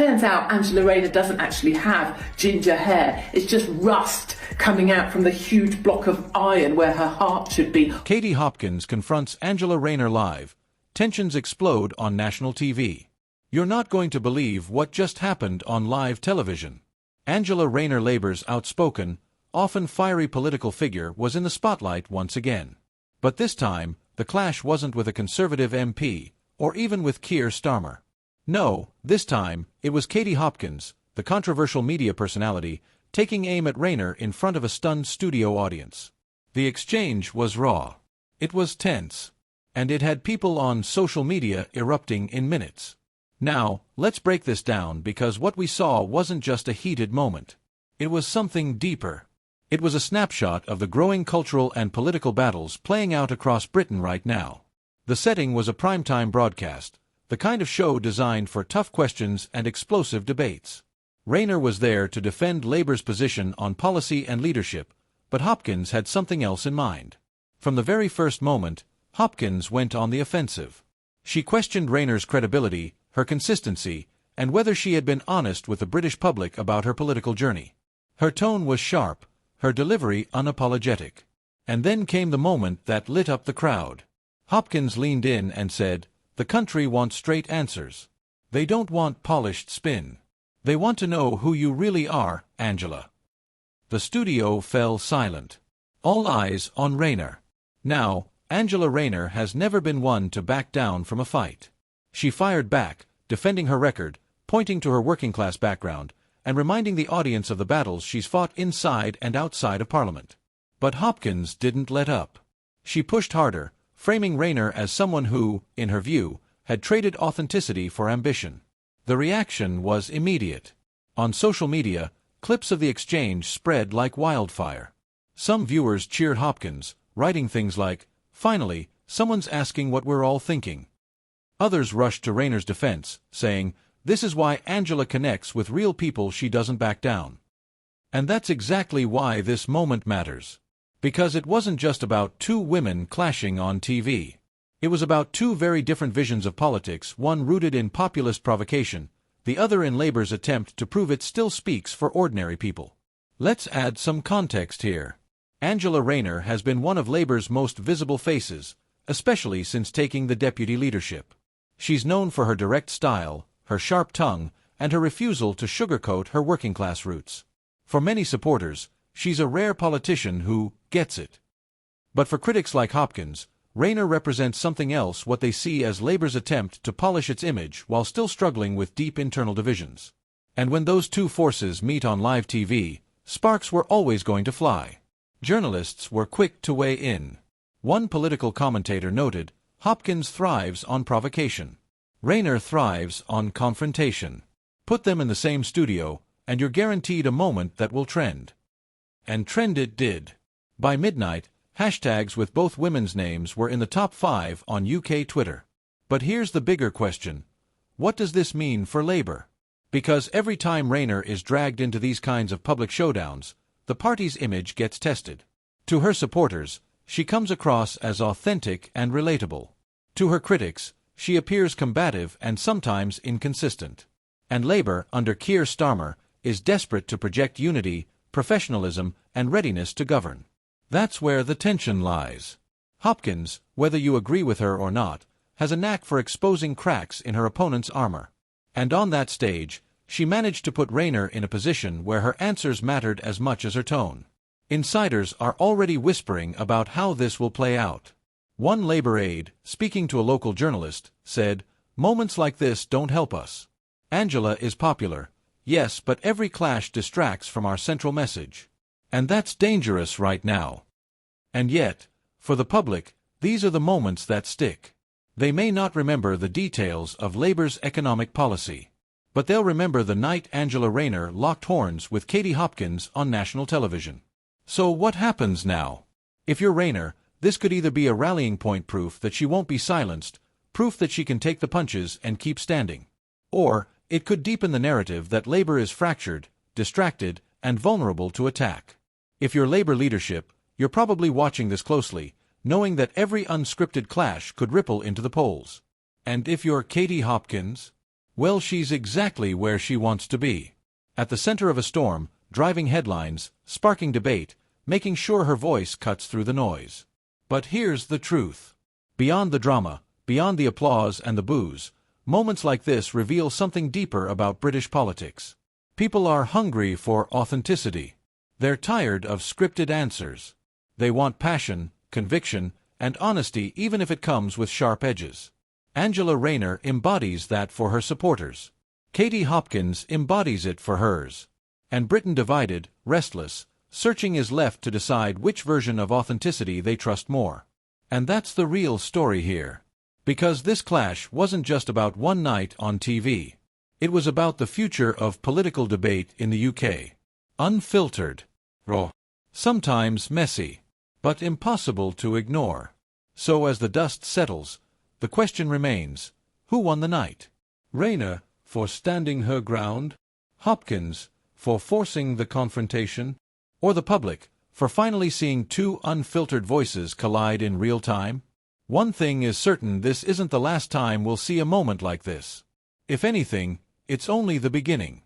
Turns out Angela Rayner doesn't actually have ginger hair. It's just rust coming out from the huge block of iron where her heart should be. Katie Hopkins confronts Angela Rayner live. Tensions explode on national TV. You're not going to believe what just happened on live television. Angela Rayner Labour's outspoken, often fiery political figure was in the spotlight once again. But this time, the clash wasn't with a Conservative MP, or even with Keir Starmer. No, this time, it was Katie Hopkins, the controversial media personality, taking aim at Rayner in front of a stunned studio audience. The exchange was raw. It was tense. And it had people on social media erupting in minutes. Now, let's break this down because what we saw wasn't just a heated moment. It was something deeper. It was a snapshot of the growing cultural and political battles playing out across Britain right now. The setting was a primetime broadcast, the kind of show designed for tough questions and explosive debates. Rayner was there to defend Labour's position on policy and leadership, but Hopkins had something else in mind. From the very first moment, Hopkins went on the offensive. She questioned Rayner's credibility, her consistency, and whether she had been honest with the British public about her political journey. Her tone was sharp, her delivery unapologetic. And then came the moment that lit up the crowd. Hopkins leaned in and said, "The country wants straight answers. They don't want polished spin. They want to know who you really are, Angela." The studio fell silent. All eyes on Rayner. Now, Angela Rayner has never been one to back down from a fight. She fired back, defending her record, pointing to her working-class background, and reminding the audience of the battles she's fought inside and outside of Parliament. But Hopkins didn't let up. She pushed harder, framing Rayner as someone who, in her view, had traded authenticity for ambition. The reaction was immediate. On social media, clips of the exchange spread like wildfire. Some viewers cheered Hopkins, writing things like, "Finally, someone's asking what we're all thinking." Others rushed to Rayner's defense, saying, "This is why Angela connects with real people, she doesn't back down." And that's exactly why this moment matters. Because it wasn't just about two women clashing on TV. It was about two very different visions of politics, one rooted in populist provocation, the other in Labour's attempt to prove it still speaks for ordinary people. Let's add some context here. Angela Rayner has been one of Labour's most visible faces, especially since taking the deputy leadership. She's known for her direct style, her sharp tongue, and her refusal to sugarcoat her working-class roots. For many supporters, she's a rare politician who gets it. But for critics like Hopkins, Rayner represents something else, what they see as Labour's attempt to polish its image while still struggling with deep internal divisions. And when those two forces meet on live TV, sparks were always going to fly. Journalists were quick to weigh in. One political commentator noted, "Hopkins thrives on provocation. Rayner thrives on confrontation. Put them in the same studio, and you're guaranteed a moment that will trend." And trend it did. By midnight, hashtags with both women's names were in the top 5 on UK Twitter. But here's the bigger question. What does this mean for Labour? Because every time Rayner is dragged into these kinds of public showdowns, the party's image gets tested. To her supporters, she comes across as authentic and relatable. To her critics, she appears combative and sometimes inconsistent. And Labour, under Keir Starmer, is desperate to project unity, professionalism, and readiness to govern. That's where the tension lies. Hopkins, whether you agree with her or not, has a knack for exposing cracks in her opponent's armor. And on that stage, she managed to put Rayner in a position where her answers mattered as much as her tone. Insiders are already whispering about how this will play out. One Labour aide, speaking to a local journalist, said, "Moments like this don't help us. Angela is popular, yes, but every clash distracts from our central message. And that's dangerous right now." And yet, for the public, these are the moments that stick. They may not remember the details of Labour's economic policy, but they'll remember the night Angela Rayner locked horns with Katie Hopkins on national television. So what happens now? If you're Rayner, this could either be a rallying point, proof that she won't be silenced, proof that she can take the punches and keep standing. Or, it could deepen the narrative that Labour is fractured, distracted, and vulnerable to attack. If you're Labour leadership, you're probably watching this closely, knowing that every unscripted clash could ripple into the polls. And if you're Katie Hopkins, Well, she's exactly where she wants to be. At the center of a storm, driving headlines, sparking debate, making sure her voice cuts through the noise. But here's the truth. Beyond the drama, beyond the applause and the boos, moments like this reveal something deeper about British politics. People are hungry for authenticity. They're tired of scripted answers. They want passion, conviction, and honesty, even if it comes with sharp edges. Angela Rayner embodies that for her supporters. Katie Hopkins embodies it for hers. And Britain divided, restless, searching is left to decide which version of authenticity they trust more. And that's the real story here. Because this clash wasn't just about one night on TV. It was about the future of political debate in the UK. Unfiltered, raw, sometimes messy, but impossible to ignore. So as the dust settles, the question remains, who won the night? Rayner, for standing her ground? Hopkins, for forcing the confrontation? Or the public, for finally seeing two unfiltered voices collide in real time? One thing is certain, this isn't the last time we'll see a moment like this. If anything, it's only the beginning.